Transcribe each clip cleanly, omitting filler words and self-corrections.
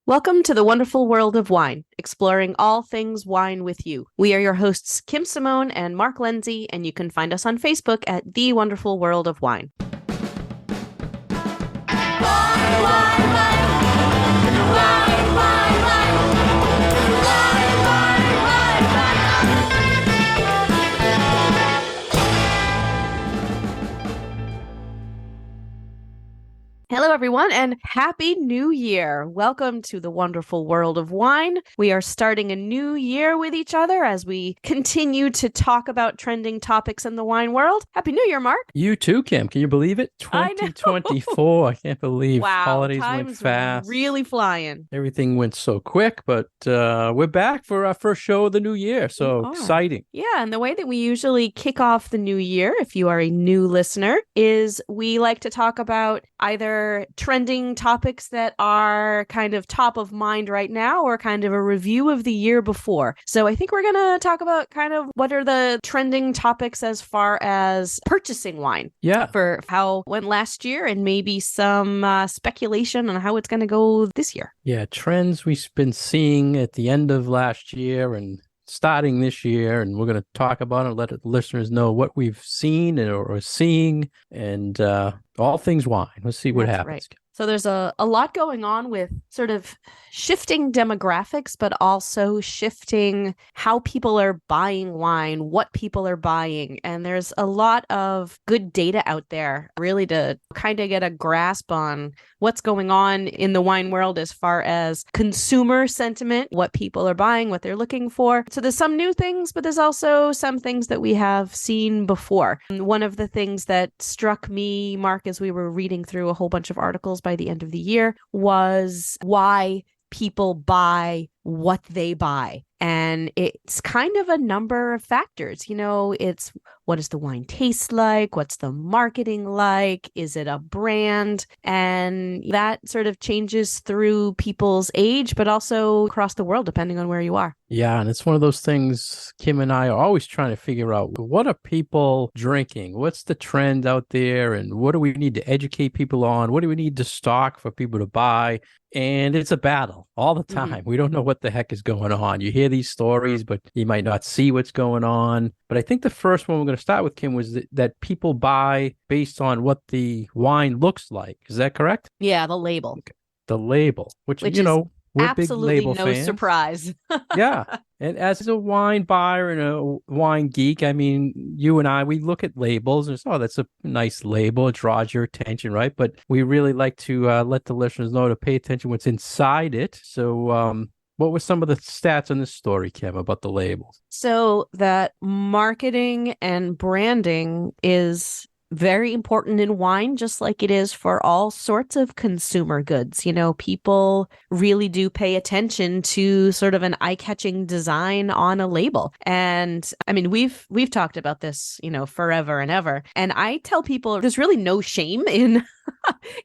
Welcome to the wonderful world of wine, exploring all things wine with you. We are your hosts, Kim Simone and Mark Lindsay, and you can find us on Facebook at The Wonderful World of Wine. Hello, everyone, and Happy New Year. Welcome to the wonderful world of wine. We are starting a new year with each other as we continue to talk about trending topics in the wine world. Happy New Year, Mark. You too, Kim. Can you believe it? I know. 2024. I can't believe Wow, holidays went time's fast. really flying. Everything went so quick, but we're back for our first show of the new year. So exciting. Yeah, and the way that we usually kick off the new year, if you are a new listener, is we like to talk about either trending topics that are kind of top of mind right now or kind of a review of the year before. So I think we're going to talk about kind of what are the trending topics as far as purchasing wine. Yeah. For how it went last year and maybe some speculation on how it's going to go this year. Yeah, trends we've been seeing at the end of last year and starting this year, and we're going to talk about it, let the listeners know what we've seen or seeing, and all things wine. Let's see what happens. Right. So there's a lot going on with sort of shifting demographics, but also shifting how people are buying wine, what people are buying. And there's a lot of good data out there really to kind of get a grasp on what's going on in the wine world as far as consumer sentiment, what people are buying, what they're looking for. So there's some new things, but there's also some things that we have seen before. And one of the things that struck me, Mark, as we were reading through a whole bunch of articles by the end of the year was why people buy what they buy. And it's kind of a number of factors. You know, it's what does the wine taste like? What's the marketing like? Is it a brand? And that sort of changes through people's age, but also across the world, depending on where you are. Yeah, and it's one of those things Kim and I are always trying to figure out. What are people drinking? What's the trend out there? And what do we need to educate people on? What do we need to stock for people to buy? And it's a battle all the time. Mm-hmm. We don't know what the heck is going on. You hear these stories, but you might not see what's going on. But I think the first one we're going to start with, Kim, was that people buy based on what the wine looks like. Is that correct? Yeah, the label. Okay. The label, which you know, we're absolutely big label no fans. Surprise. Yeah. And as a wine buyer and a wine geek, I mean, you and I, we look at labels and say, that's a nice label. It draws your attention, right? But we really like to let the listeners know to pay attention what's inside it. So what were some of the stats on this story, Kim, about the labels? So that marketing and branding is very important in wine, just like it is for all sorts of consumer goods. You know, people really do pay attention to sort of an eye-catching design on a label. And I mean, we've talked about this, you know, forever and ever. And I tell people there's really no shame in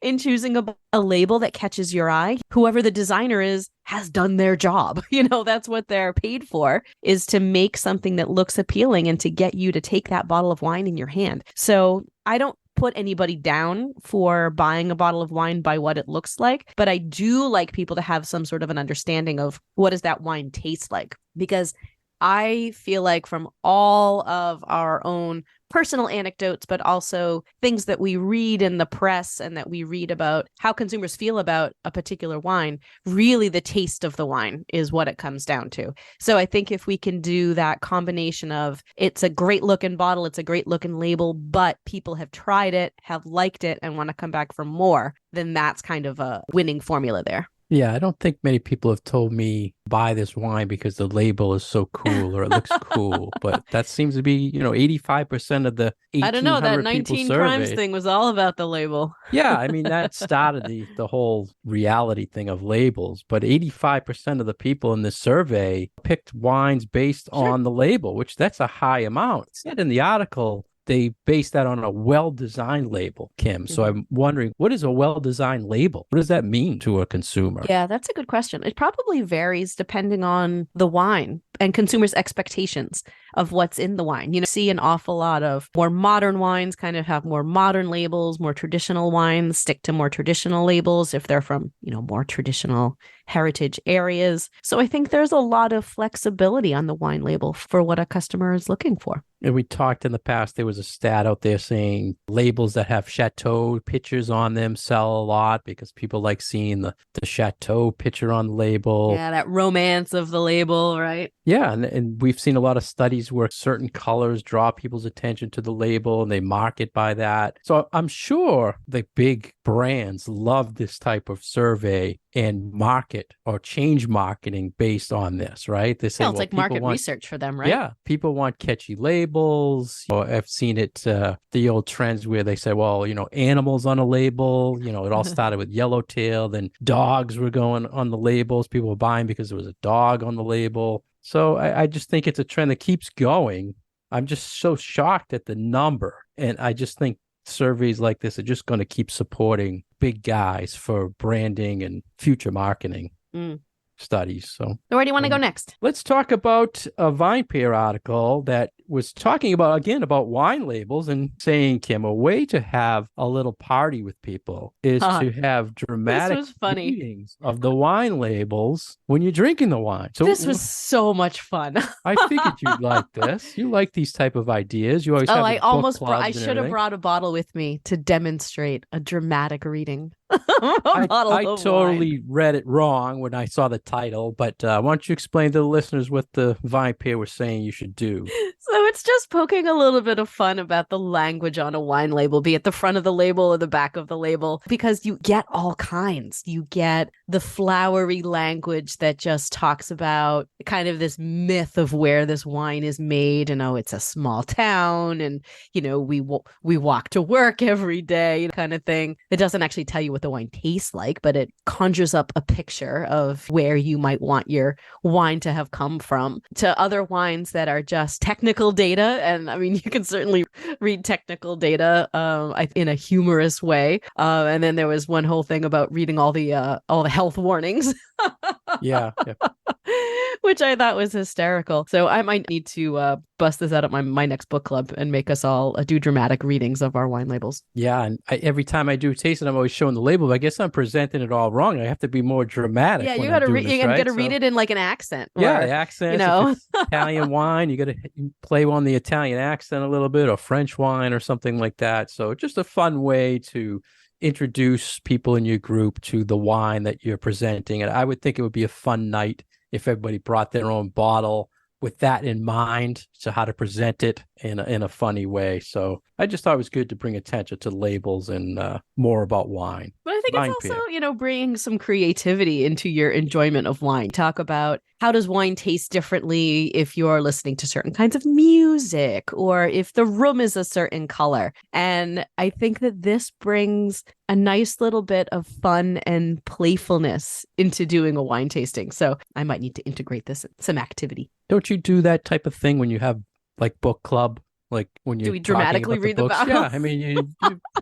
in choosing a label that catches your eye. Whoever the designer is has done their job. You know, that's what they're paid for, is to make something that looks appealing and to get you to take that bottle of wine in your hand. So I don't put anybody down for buying a bottle of wine by what it looks like, but I do like people to have some sort of an understanding of what does that wine taste like, because I feel like from all of our own personal anecdotes, but also things that we read in the press and that we read about how consumers feel about a particular wine, really the taste of the wine is what it comes down to. So I think if we can do that combination of it's a great looking bottle, it's a great looking label, but people have tried it, have liked it, and want to come back for more, then that's kind of a winning formula there. Yeah, I don't think many people have told me buy this wine because the label is so cool or it looks cool. But that seems to be, 85% of the 1,800 I don't know, that 19 crimes surveyed. thing was all about the label. Yeah, I mean, that started the whole reality thing of labels. But 85% of the people in this survey picked wines based on the label, which that's a high amount. It said in the article, they base that on a well-designed label, Kim. So I'm wondering, what is a well-designed label? What does that mean to a consumer? Yeah, that's a good question. It probably varies depending on the wine and consumers' expectations. of what's in the wine. See an awful lot of more modern wines kind of have more modern labels, more traditional wines stick to more traditional labels if they're from, more traditional heritage areas. So I think there's a lot of flexibility on the wine label for what a customer is looking for. And we talked in the past, there was a stat out there saying labels that have Chateau pictures on them sell a lot because people like seeing the Chateau picture on the label. Yeah, that romance of the label, right? Yeah, and we've seen a lot of studies where certain colors draw people's attention to the label and they market by that. So I'm sure the big brands love this type of survey and market or change marketing based on this, right? They say, it's like market research for them, right? Yeah, people want catchy labels. I've seen it, the old trends where they say, well, animals on a label, it all started with yellowtail, then dogs were going on the labels. People were buying because there was a dog on the label. So I just think it's a trend that keeps going. I'm just so shocked at the number. And I just think surveys like this are just going to keep supporting big guys for branding and future marketing studies. So where do you want to go next? Let's talk about a VinePair article that was talking about wine labels and saying, Kim, a way to have a little party with people is to have dramatic readings of the wine labels when you're drinking the wine. So this was so much fun. I figured you'd like this. You like these type of ideas. You always have I should have brought a bottle with me to demonstrate a dramatic reading. I totally read it wrong when I saw the title, but why don't you explain to the listeners what the VinePair was saying you should do? So it's just poking a little bit of fun about the language on a wine label, be it the front of the label or the back of the label, because you get all kinds. You get the flowery language that just talks about kind of this myth of where this wine is made, and it's a small town, and we walk to work every day, kind of thing. It doesn't actually tell you what the wine tastes like, but it conjures up a picture of where you might want your wine to have come from, to other wines that are just technical data. And I mean, you can certainly read technical data in a humorous way. And then there was one whole thing about reading all the health warnings. Yeah. Which I thought was hysterical. So I might need to bust this out at my next book club and make us all do dramatic readings of our wine labels. Yeah, and every time I do taste it, I'm always showing the label. But I guess I'm presenting it all wrong. I have to be more dramatic. Yeah, you got to read it in like an accent. Yeah, the accent. If it's Italian wine, you got to play on the Italian accent a little bit, or French wine, or something like that. So just a fun way to introduce people in your group to the wine that you're presenting. And I would think it would be a fun night if everybody brought their own bottle with that in mind, so how to present it in a funny way. So I just thought it was good to bring attention to labels and more about wine. But I think it's also, bringing some creativity into your enjoyment of wine. Talk about how does wine taste differently if you're listening to certain kinds of music, or if the room is a certain color. And I think that this brings a nice little bit of fun and playfulness into doing a wine tasting. So I might need to integrate this in some activity. Don't you do that type of thing when you have like book club? Like when you do we dramatically read the books? Yeah, I mean, you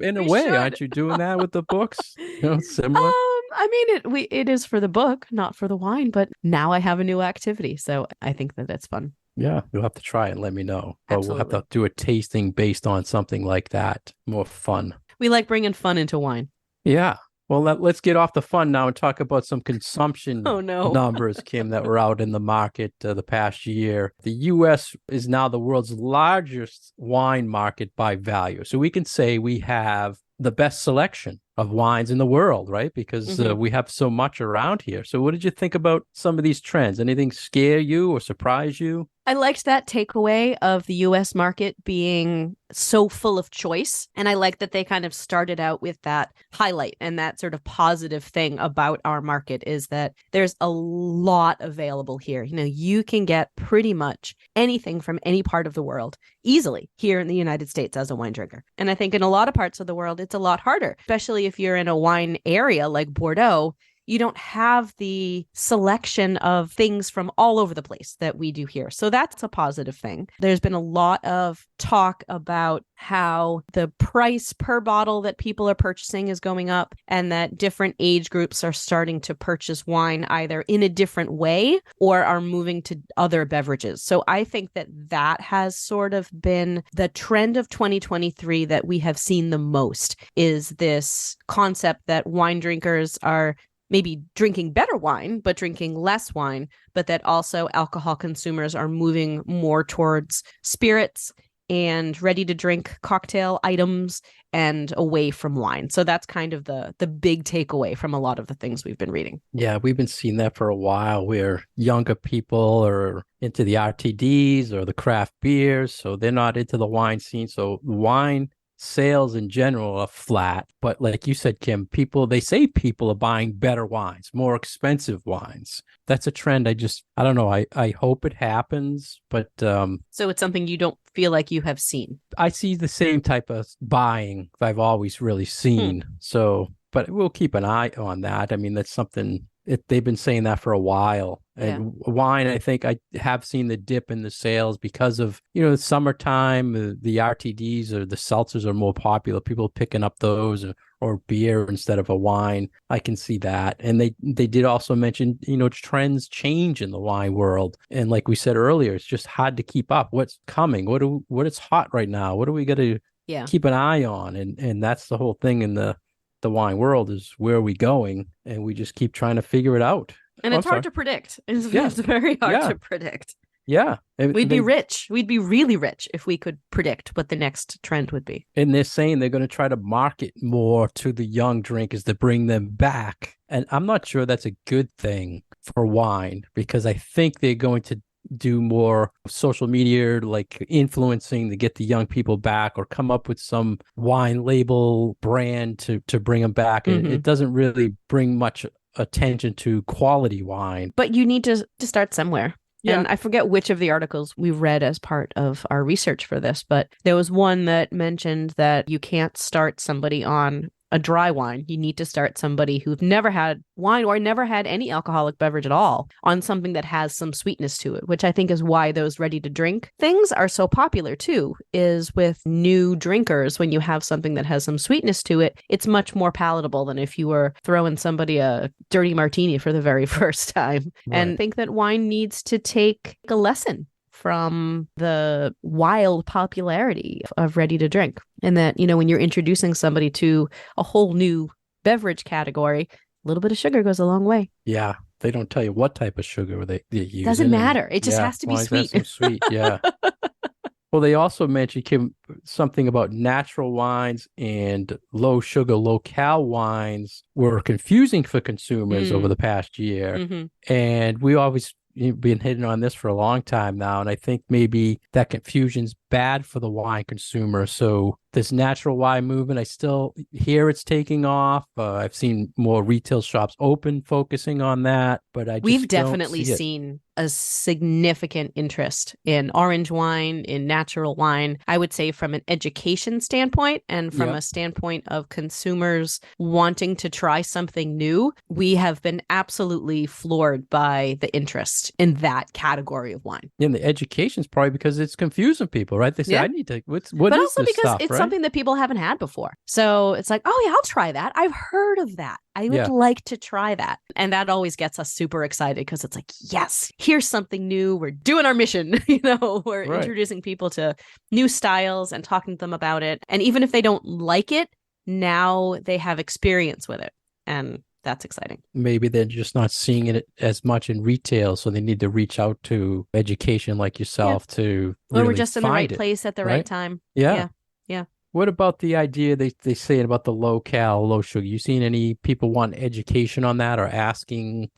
in a way, aren't you doing that with the books? Similar. I mean, it is for the book, not for the wine. But now I have a new activity, so I think that that's fun. Yeah, you'll have to try it and let me know. Absolutely. We'll have to do a tasting based on something like that. More fun. We like bringing fun into wine. Yeah. Well, let's get off the fun now and talk about some consumption numbers, Kim, that were out in the market the past year. The U.S. is now the world's largest wine market by value. So we can say we have the best selection of wines in the world, right? Because we have so much around here. So what did you think about some of these trends? Anything scare you or surprise you? I liked that takeaway of the U.S. market being so full of choice. And I like that they kind of started out with that highlight, and that sort of positive thing about our market is that there's a lot available here. You can get pretty much anything from any part of the world easily here in the United States as a wine drinker. And I think in a lot of parts of the world, it's a lot harder, especially if you're in a wine area like Bordeaux. you don't have the selection of things from all over the place that we do here. So that's a positive thing. There's been a lot of talk about how the price per bottle that people are purchasing is going up, and that different age groups are starting to purchase wine either in a different way or are moving to other beverages. So I think that that has sort of been the trend of 2023 that we have seen the most, is this concept that wine drinkers are maybe drinking better wine, but drinking less wine, but that also alcohol consumers are moving more towards spirits and ready to drink cocktail items and away from wine. So that's kind of the big takeaway from a lot of the things we've been reading. Yeah, we've been seeing that for a while, where younger people are into the RTDs or the craft beers, so they're not into the wine scene. So wine sales in general are flat. But like you said, Kim, they say people are buying better wines, more expensive wines. That's a trend. I don't know. I hope it happens, but so it's something you don't feel like you have seen. I see the same type of buying I've always really seen. So, but we'll keep an eye on that. I mean, that's something they've been saying that for a while. And wine, I think I have seen the dip in the sales because of, the summertime, the RTDs or the seltzers are more popular. People picking up those or beer instead of a wine. I can see that. And they did also mention, trends change in the wine world. And like we said earlier, it's just hard to keep up. What's coming? What is hot right now? What are we going to keep an eye on? And that's the whole thing in the wine world, is where are we going? And we just keep trying to figure it out. And it's hard to predict. It's very hard to predict. Yeah. We'd be rich. We'd be really rich if we could predict what the next trend would be. And they're saying they're going to try to market more to the young drinkers to bring them back. And I'm not sure that's a good thing for wine, because I think they're going to do more social media, like influencing to get the young people back, or come up with some wine label brand to bring them back. And it doesn't really bring much attention to quality wine. But you need to start somewhere. Yeah. And I forget which of the articles we read as part of our research for this, but there was one that mentioned that you can't start somebody on a dry wine. You need to start somebody who've never had wine or never had any alcoholic beverage at all on something that has some sweetness to it, which I think is why those ready to drink things are so popular too, is with new drinkers. When you have something that has some sweetness to it, it's much more palatable than if you were throwing somebody a dirty martini for the very first time. Right. And I think that wine needs to take a lesson from the wild popularity of ready to drink. And that, when you're introducing somebody to a whole new beverage category, a little bit of sugar goes a long way. Yeah. They don't tell you what type of sugar they use. Doesn't matter. It just has to be sweet. Sweet. Yeah. Well, they also mentioned, Kim, something about natural wines and low sugar, low cal wines were confusing for consumers over the past year. Mm-hmm. And we always been hitting on this for a long time now, and I think maybe that confusion's bad for the wine consumer. So this natural wine movement, I still hear it's taking off. I've seen more retail shops open focusing on that, but we've definitely seen a significant interest in orange wine, in natural wine. I would say from an education standpoint and from a standpoint of consumers wanting to try something new, we have been absolutely floored by the interest in that category of wine. And the education's probably because it's confusing people, right? They say, I need to, what but is also this because stuff, it's right? something that people haven't had before. So it's like, oh yeah, I'll try that. I've heard of that. I would like to try that. And that always gets us super excited, because it's like, yes, here's something new. We're doing our mission. We're introducing people to new styles and talking to them about it. And even if they don't like it, now they have experience with it. And that's exciting. Maybe they're just not seeing it as much in retail, so they need to reach out to education like yourself to really we're just in the right it, place at the right time. Yeah. What about the idea they say about the low cal, low sugar? You seen any people want education on that or asking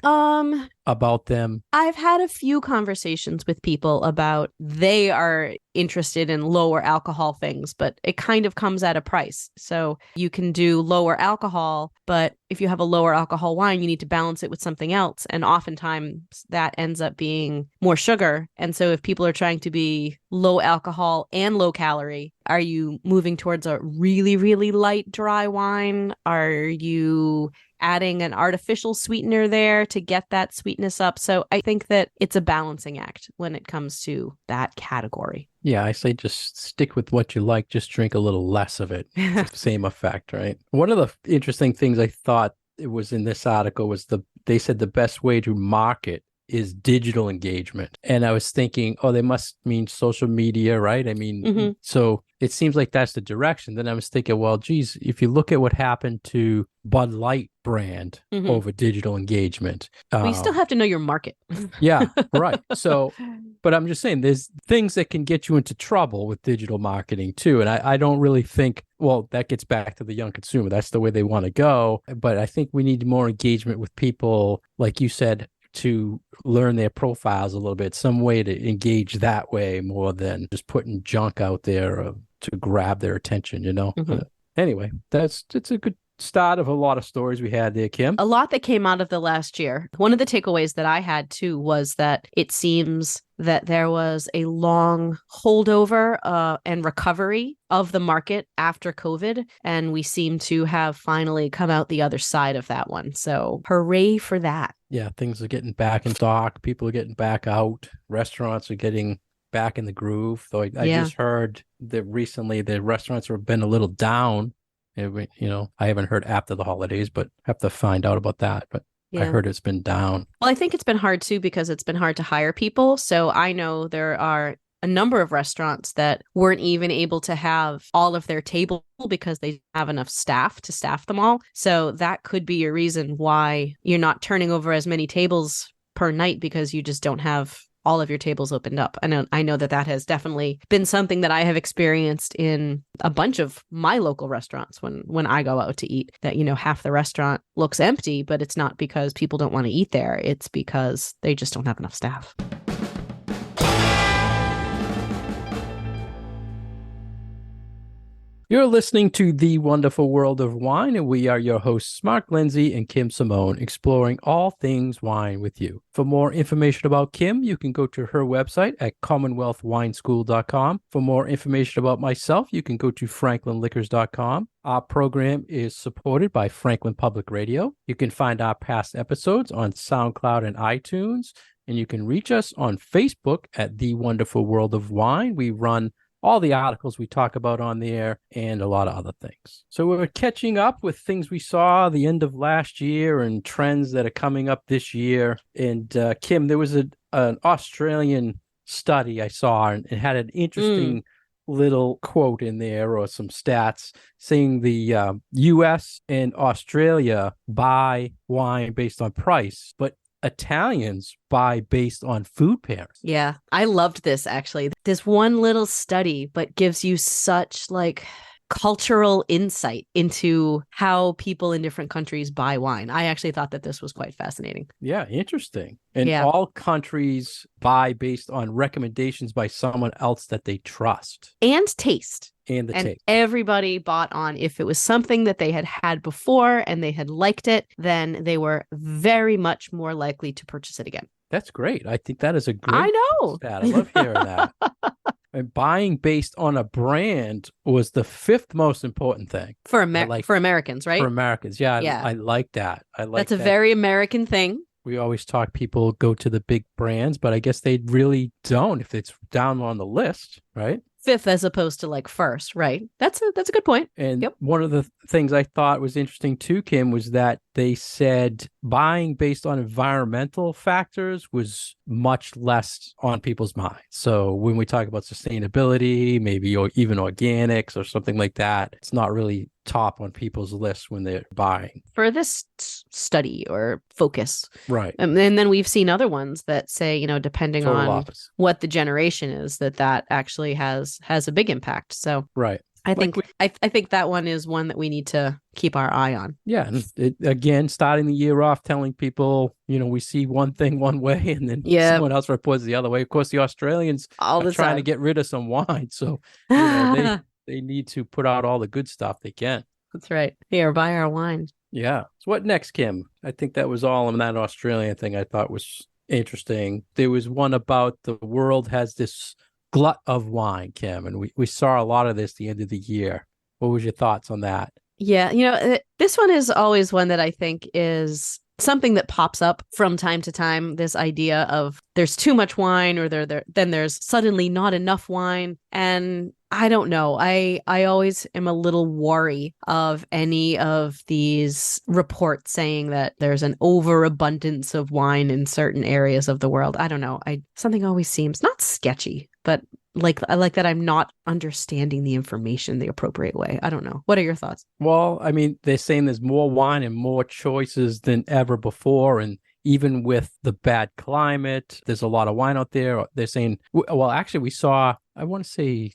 about them? I've had a few conversations with people about they are interested in lower alcohol things, but it kind of comes at a price. So you can do lower alcohol, but if you have a lower alcohol wine, you need to balance it with something else. And oftentimes that ends up being more sugar. And so if people are trying to be low alcohol and low calorie, are you moving towards a really, really light dry wine? Are you adding an artificial sweetener there to get that sweetness up. So I think that it's a balancing act when it comes to that category. Yeah, I say just stick with what you like, just drink a little less of it. It's the same effect, right? One of the interesting things I thought it was in this article was they said the best way to market is digital engagement. And I was thinking, oh, they must mean social media, right? I mean, so it seems like that's the direction. Then I was thinking, well, geez, if you look at what happened to Bud Light brand over digital engagement. Well, you still have to know your market. Yeah, right. So, but I'm just saying there's things that can get you into trouble with digital marketing too. And I don't really think, well, that gets back to the young consumer. That's the way they want to go. But I think we need more engagement with people, like you said, to learn their profiles a little bit, some way to engage that way more than just putting junk out there to grab their attention, you know? Anyway, it's a good start of a lot of stories we had there, Kim. A lot that came out of the last year. One of the takeaways that I had too was that it seems that there was a long holdover and recovery of the market after COVID, and we seem to have finally come out the other side of that one. So hooray for that. Yeah, things are getting back in stock. People are getting back out. Restaurants are getting back in the groove. Though I just heard that recently the restaurants have been a little down. You know, I haven't heard after the holidays, but have to find out about that. But I heard it's been down. Well, I think it's been hard too because it's been hard to hire people. So I know there are a number of restaurants that weren't even able to have all of their table because they didn't have enough staff to staff them all. So that could be a reason why you're not turning over as many tables per night, because you just don't have all of your tables opened up. I know that has definitely been something that I have experienced in a bunch of my local restaurants when I go out to eat, that, you know, half the restaurant looks empty, but it's not because people don't want to eat there. It's because they just don't have enough staff. You're listening to The Wonderful World of Wine, and we are your hosts, Mark Lindsay and Kim Simone, exploring all things wine with you. For more information about Kim, you can go to her website at commonwealthwineschool.com. For more information about myself, you can go to franklinliquors.com. Our program is supported by Franklin Public Radio. You can find our past episodes on SoundCloud and iTunes, and you can reach us on Facebook at The Wonderful World of Wine. We run all the articles we talk about on there and a lot of other things. So we're catching up with things we saw the end of last year and trends that are coming up this year. And Kim, there was an Australian study I saw, and it had an interesting little quote in there, or some stats saying the US and Australia buy wine based on price, but Italians buy based on food pairings. Yeah, I loved this actually. This one little study, but gives you such cultural insight into how people in different countries buy wine. I actually thought that this was quite fascinating. Yeah, interesting. And all countries buy based on recommendations by someone else that they trust. And taste. And taste. Everybody bought on. If it was something that they had had before and they had liked it, then they were very much more likely to purchase it again. That's great. I think that is a great I know. stat. I love hearing that. And buying based on a brand was the fifth most important thing. For Americans, right? For Americans. Yeah. I like that. That's a very American thing. We always talk people go to the big brands, but I guess they really don't if it's down on the list, right? Fifth as opposed to first, right? That's a good point. And one of the things I thought was interesting too, Kim, was that they said buying based on environmental factors was much less on people's minds. So when we talk about sustainability, maybe or even organics or something like that, it's not really top on people's lists when they're buying. For this study or focus. Right. And then we've seen other ones that say, you know, depending on what the generation is, that actually has a big impact. So right. I think I think that one is one that we need to keep our eye on. Yeah. And again, starting the year off telling people, you know, we see one thing one way and then someone else reports the other way. Of course, the Australians are trying to get rid of some wine. So, you know, they need to put out all the good stuff they can. That's right. Here, buy our wine. Yeah. So what next, Kim? I think that was all on that Australian thing I thought was interesting. There was one about the world has this glut of wine, Kim, and we saw a lot of this the end of the year. What was your thoughts on that? Yeah, this one is always one that I think is something that pops up from time to time. This idea of there's too much wine, or then there's suddenly not enough wine, and I don't know. I always am a little wary of any of these reports saying that there's an overabundance of wine in certain areas of the world. I don't know. I Something always seems not sketchy, but like I like that I'm not understanding the information the appropriate way. I don't know. What are your thoughts? Well, I mean, they're saying there's more wine and more choices than ever before. And even with the bad climate, there's a lot of wine out there. They're saying, well, actually, we saw, I want to say,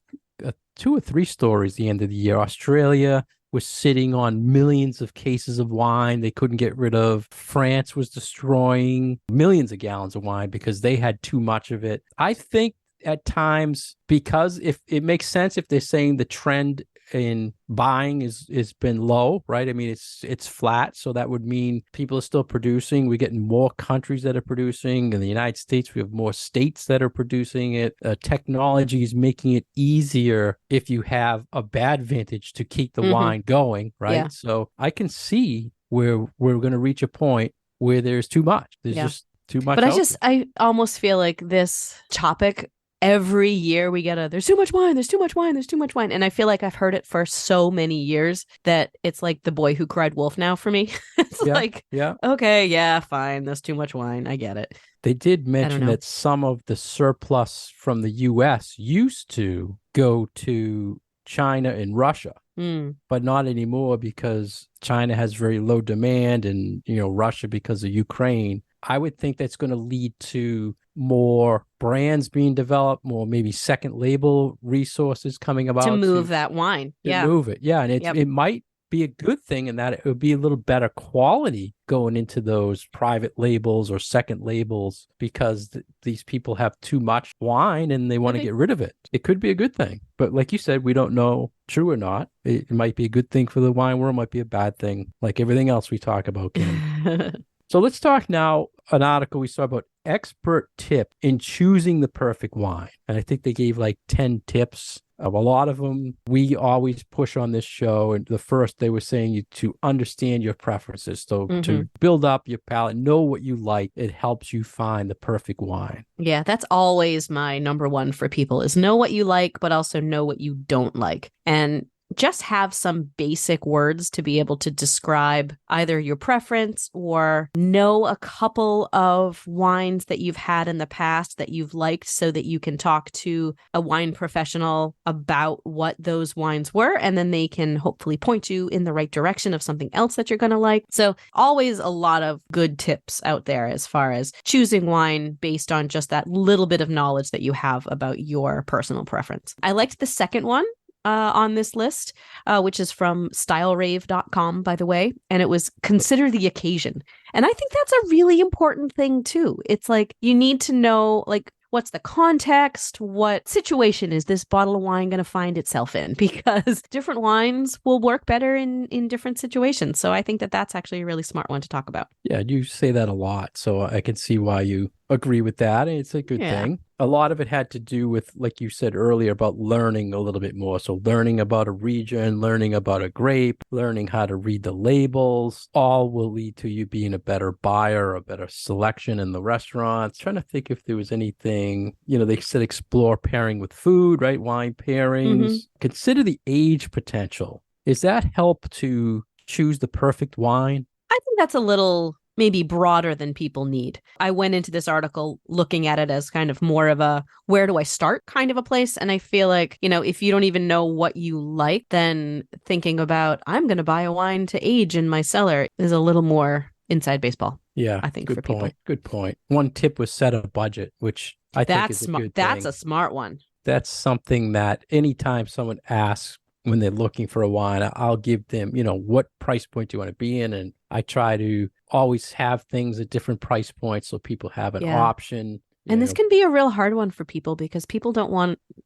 2 or 3 stories at the end of the year. Australia was sitting on millions of cases of wine they couldn't get rid of. France was destroying millions of gallons of wine because they had too much of it. I think at times, because if it makes sense if they're saying the trend in buying is been low, right? I mean, it's flat, so that would mean people are still producing. We're getting more countries that are producing. In the United States, we have more states that are producing it. Technology is making it easier if you have a bad vintage to keep the wine going, right? Yeah. So I can see where we're going to reach a point where there's too much. There's just too much. But I almost feel like this topic, every year we get there's too much wine, there's too much wine, there's too much wine. And I feel like I've heard it for so many years that it's like the boy who cried wolf now for me. It's okay, yeah, fine, there's too much wine. I get it. They did mention that some of the surplus from the US used to go to China and Russia, but not anymore because China has very low demand and, Russia because of Ukraine. I would think that's going to lead to more brands being developed, more maybe second label resources coming about to move that wine. Move it. Yeah. And it might be a good thing in that it would be a little better quality going into those private labels or second labels because these people have too much wine and they want to get rid of it. It could be a good thing. But like you said, we don't know true or not. It might be a good thing for the wine world, might be a bad thing, like everything else we talk about, Kim. So let's talk now an article we saw about expert tip in choosing the perfect wine. And I think they gave like 10 tips. A lot of them we always push on this show. And the first, they were saying you to understand your preferences. So to build up your palate, know what you like. It helps you find the perfect wine. Yeah, that's always my number one for people is know what you like, but also know what you don't like. And just have some basic words to be able to describe either your preference or know a couple of wines that you've had in the past that you've liked so that you can talk to a wine professional about what those wines were. And then they can hopefully point you in the right direction of something else that you're going to like. So always a lot of good tips out there as far as choosing wine based on just that little bit of knowledge that you have about your personal preference. I liked the second one on this list, which is from stylrave.com, by the way. And it was consider the occasion. And I think that's a really important thing, too. It's like you need to know, like, what's the context? What situation is this bottle of wine going to find itself in? Because different wines will work better in different situations. So I think that that's actually a really smart one to talk about. Yeah, you say that a lot. So I can see why you agree with that. It's a good thing. A lot of it had to do with, like you said earlier, about learning a little bit more. So learning about a region, learning about a grape, learning how to read the labels, all will lead to you being a better buyer, a better selection in the restaurants. Trying to think if there was anything, they said explore pairing with food, right? Wine pairings. Consider the age potential. Is that help to choose the perfect wine? I think that's a little maybe broader than people need. I went into this article looking at it as kind of more of a where do I start kind of a place. And I feel like, if you don't even know what you like, then thinking about I'm going to buy a wine to age in my cellar is a little more inside baseball. Yeah, I think good for point. people. Good point. One tip was set a budget, which I think is a good thing. That's a smart one. That's something that anytime someone asks when they're looking for a wine, I'll give them, what price point do you want to be in? And I try to always have things at different price points so people have an option. And this can be a real hard one for people because people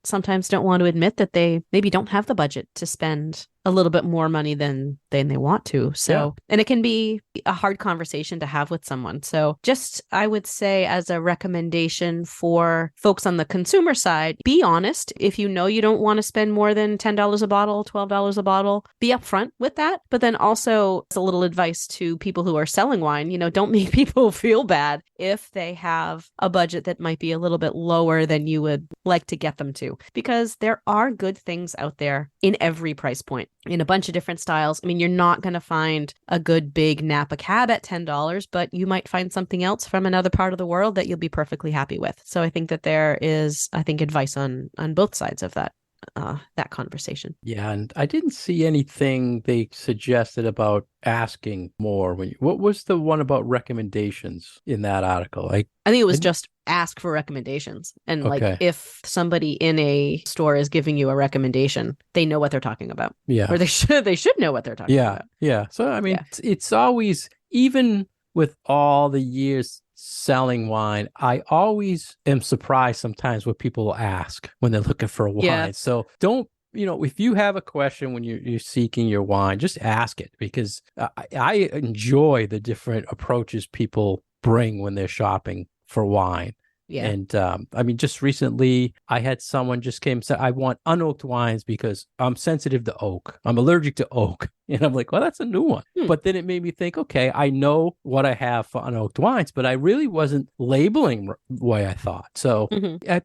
sometimes don't want to admit that they maybe don't have the budget to spend a little bit more money than they want to. So, and it can be a hard conversation to have with someone. So just, I would say as a recommendation for folks on the consumer side, be honest. If you know you don't want to spend more than $10 a bottle, $12 a bottle, be upfront with that. But then also as a little advice to people who are selling wine, don't make people feel bad if they have a budget that might be a little bit lower than you would like to get them to, because there are good things out there in every price point, in a bunch of different styles. I mean, you're not going to find a good big Napa Cab at $10, but you might find something else from another part of the world that you'll be perfectly happy with. So I think that there is, advice on both sides of that conversation. Yeah, and I didn't see anything they suggested about asking more. What was the one about recommendations in that article? I think it was just ask for recommendations. And like if somebody in a store is giving you a recommendation, they know what they're talking about. Yeah. Or they should know what they're talking about. Yeah. So I mean, it's always, even with all the years selling wine, I always am surprised sometimes what people ask when they're looking for a wine. Yeah. So don't, if you have a question when you're seeking your wine, just ask it, because I enjoy the different approaches people bring when they're shopping for wine. Yeah. And just recently I had someone just came and said, I want unoaked wines because I'm sensitive to oak. I'm allergic to oak. And I'm like, well, that's a new one. But then it made me think, okay, I know what I have for unoaked wines, but I really wasn't labeling the way I thought. So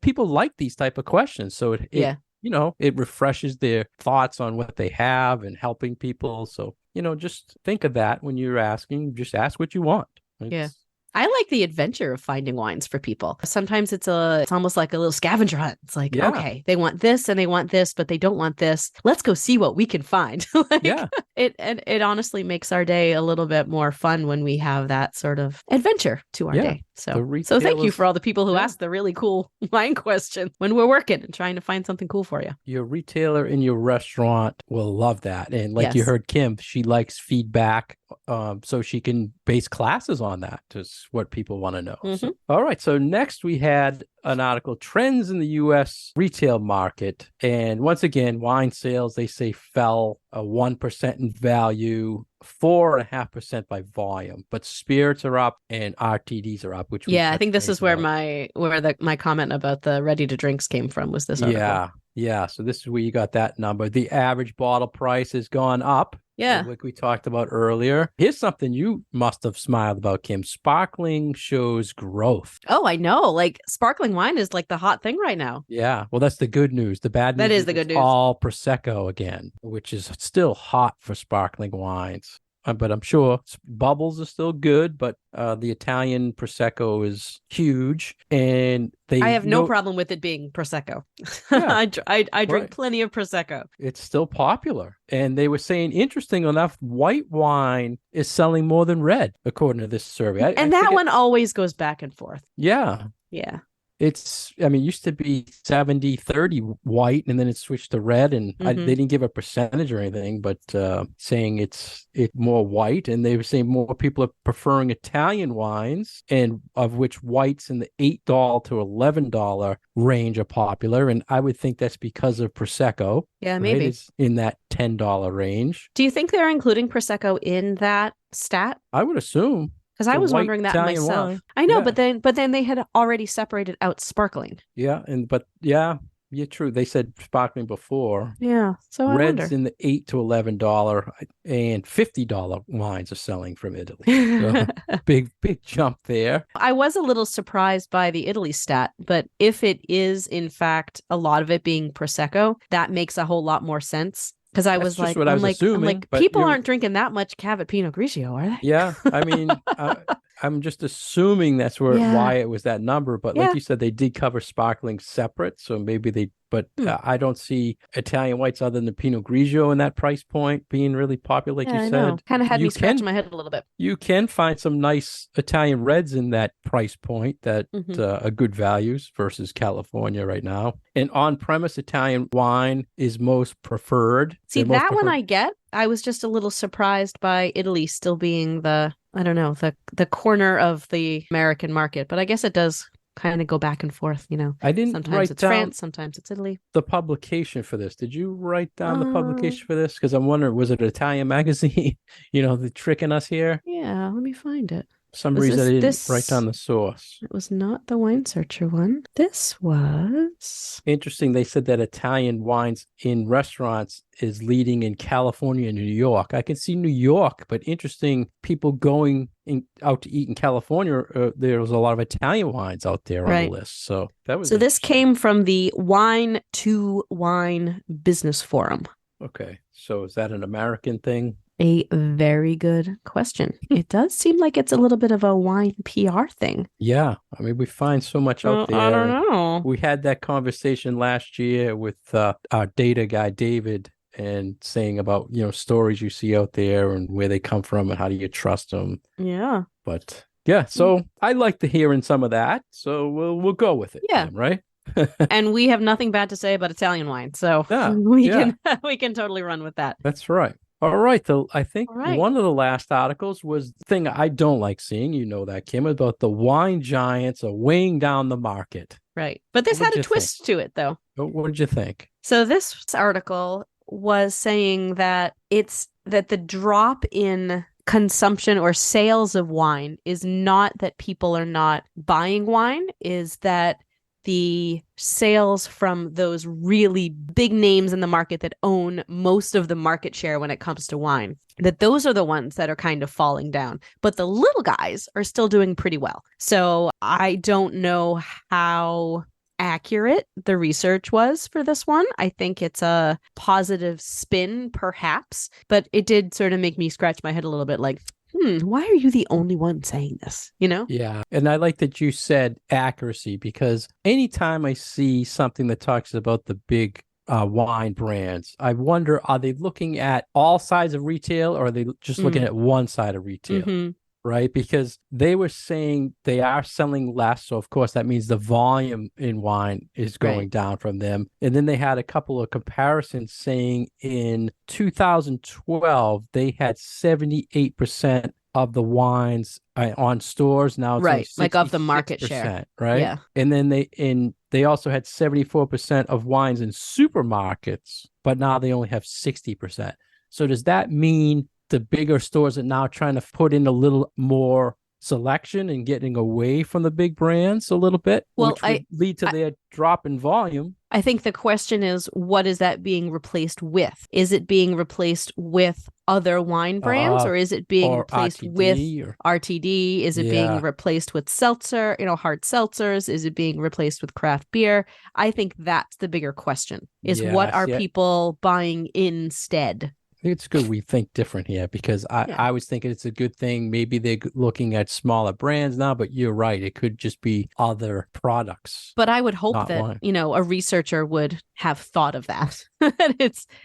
people like these type of questions. So it refreshes their thoughts on what they have and helping people. So, just think of that when you're asking. Just ask what you want. I like the adventure of finding wines for people. Sometimes it's almost like a little scavenger hunt. It's like, okay, they want this and they want this, but they don't want this. Let's go see what we can find. It honestly makes our day a little bit more fun when we have that sort of adventure to our day. So thank you for all the people who ask the really cool wine questions when we're working and trying to find something cool for you. Your retailer in your restaurant will love that. And like you heard Kim, she likes feedback, so she can base classes on that. Just what people want to know. So, all right. So next we had an article, Trends in the U.S. Retail Market. And once again, wine sales, they say, fell 1% in value, 4.5% by volume, but spirits are up and RTDs are up. Which I think this is where my comment about the ready to drinks came from, was this article. Yeah. So this is where you got that number. The average bottle price has gone up. Yeah. Like we talked about earlier. Here's something you must have smiled about, Kim. Sparkling shows growth. Oh, I know. Like sparkling wine is like the hot thing right now. Yeah. Well, that's the good news. The bad news that is the good news. All Prosecco again, which is still hot for sparkling wines. But I'm sure bubbles are still good, but the Italian Prosecco is huge. And I have no problem with it being Prosecco. Yeah, I drink plenty of Prosecco. It's still popular. And they were saying, interesting enough, white wine is selling more than red, according to this survey. And that one always goes back and forth. Yeah. Yeah. It used to be 70-30 white, and then it switched to red, and they didn't give a percentage or anything, but saying it's more white, and they were saying more people are preferring Italian wines, and of which whites in the $8 to $11 range are popular, and I would think that's because of Prosecco. Yeah, maybe. Right? It's in that $10 range. Do you think they're including Prosecco in that stat? I would assume. Because I was wondering that Italian myself. wine. I know, but then they had already separated out sparkling. Yeah, you're true. They said sparkling before. Yeah, so Red's I wonder. in the $8 to $11 and $50 wines are selling from Italy. So big jump there. I was a little surprised by the Italy stat, but if it is in fact a lot of it being Prosecco, that makes a whole lot more sense. Because I was like, assuming, people aren't drinking that much Cavit Pinot Grigio, are they? Yeah, I mean, I'm just assuming that's why it was that number. But like you said, they did cover sparkling separate, so maybe they. But I don't see Italian whites other than the Pinot Grigio in that price point being really popular, like you said. Kind of had me scratching my head a little bit. You can find some nice Italian reds in that price point that are good values versus California right now. And on-premise Italian wine is most preferred. See, that one I get. I was just a little surprised by Italy still being the corner of the American market. But I guess it does kind of go back and forth, I didn't Sometimes write it's down France, sometimes it's Italy. the publication for this. Did you write down the Uh, publication for this? Because I'm wondering, was it an Italian magazine? They're tricking us here. yeah, let me find it. For some Was reason, I didn't write this? down the source. It was not the Wine Searcher one. This was. Interesting. They said that Italian wines in restaurants is leading in California and New York. I can see New York, but interesting. People going out to eat in California, there's a lot of Italian wines out there on the list. So that was So this came from the Wine to Wine Business Forum. okay. So is that an American thing? A very good question. It does seem like it's a little bit of a wine PR thing. Yeah. I mean, we find so much out there. I don't know. We had that conversation last year with our data guy, David, and saying about, stories you see out there and where they come from and how do you trust them. Yeah. But yeah, so I like to hear in some of that. So we'll go with it. Yeah. Then, right. And we have nothing bad to say about Italian wine. So we can totally run with that. That's right. All right. I think right. one of the last articles was the thing I don't like seeing, that, Kim, about the wine giants are weighing down the market. Right. But this had a twist to it, though. What did you think? So this article was saying that that the drop in consumption or sales of wine is not that people are not buying wine, is that the sales from those really big names in the market that own most of the market share when it comes to wine, that those are the ones that are kind of falling down. But the little guys are still doing pretty well. So I don't know how accurate the research was for this one. I think it's a positive spin, perhaps, but it did sort of make me scratch my head a little bit like, why are you the only one saying this? Yeah. And I like that you said accuracy, because anytime I see something that talks about the big wine brands, I wonder, are they looking at all sides of retail or are they just looking at one side of retail? Mm-hmm. Right? Because they were saying they are selling less. So, of course, that means the volume in wine is going down from them. And then they had a couple of comparisons saying in 2012, they had 78% of the wines on stores. Now it's like of the market share. Right? Yeah. And then they also had 74% of wines in supermarkets, but now they only have 60%. So does that mean the bigger stores are now trying to put in a little more selection and getting away from the big brands a little bit, which would lead to their drop in volume? I think the question is, what is that being replaced with? Is it being replaced with other wine brands, or is it being replaced RTD with RTD? Is it being replaced with seltzer, hard seltzers? Is it being replaced with craft beer? I think that's the bigger question, is what are people buying instead? It's good we think different here, because I was thinking it's a good thing. Maybe they're looking at smaller brands now, but you're right. It could just be other products. But I would hope that, wine. A researcher would have thought of that, that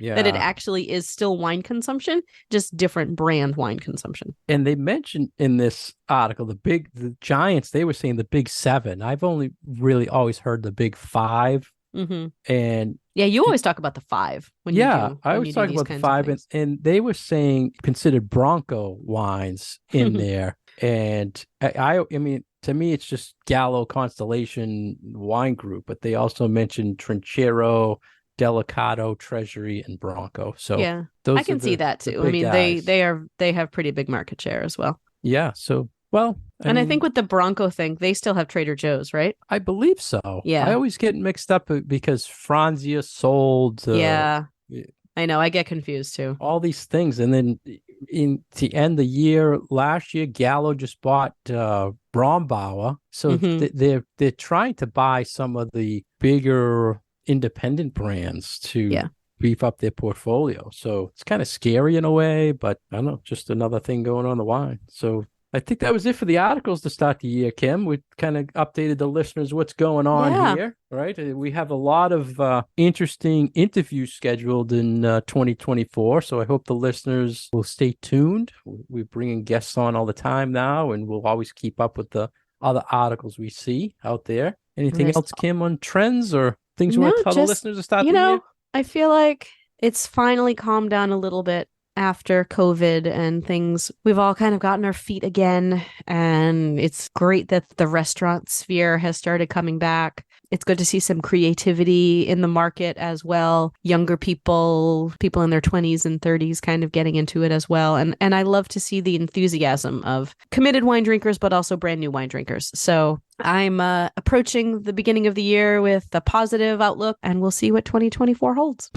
it actually is still wine consumption, just different brand wine consumption. And they mentioned in this article, the giants, they were saying the big seven. I've only really always heard the big five. Mm-hmm. And you always talk about the five when you do, I always talk about the five, and they were saying considered Bronco wines in there. And I mean, to me, it's just Gallo Constellation Wine Group, but they also mentioned Trinchero, Delicato, Treasury, and Bronco. So I can see that too. I mean, guys. they have pretty big market share as well. Yeah. So I think with the Bronco thing, they still have Trader Joe's, right? I believe so. Yeah. I always get mixed up because Franzia sold. I know. I get confused too. All these things. And then to end the year, last year, Gallo just bought Brombauer. So they're trying to buy some of the bigger independent brands to beef up their portfolio. So it's kind of scary in a way, but I don't know, just another thing going on the wine. So I think that was it for the articles to start the year, Kim. We kind of updated the listeners what's going on here, right? We have a lot of interesting interviews scheduled in 2024, so I hope the listeners will stay tuned. We're bringing guests on all the time now, and we'll always keep up with the other articles we see out there. Anything else, Kim, on trends or things you want to tell the listeners to start the year? I feel like it's finally calmed down a little bit. after COVID and things. We've all kind of gotten our feet again, and it's great that the restaurant sphere has started coming back. It's good to see some creativity in the market as well. Younger people in their 20s and 30s kind of getting into it as well. And I love to see the enthusiasm of committed wine drinkers, but also brand new wine drinkers. So I'm approaching the beginning of the year with a positive outlook, and we'll see what 2024 holds.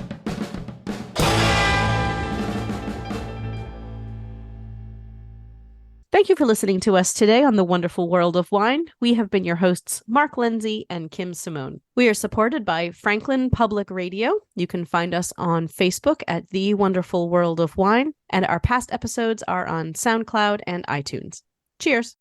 Thank you for listening to us today on The Wonderful World of Wine. We have been your hosts, Mark Lindsay and Kim Simone. We are supported by Franklin Public Radio. You can find us on Facebook at The Wonderful World of Wine, and our past episodes are on SoundCloud and iTunes. Cheers.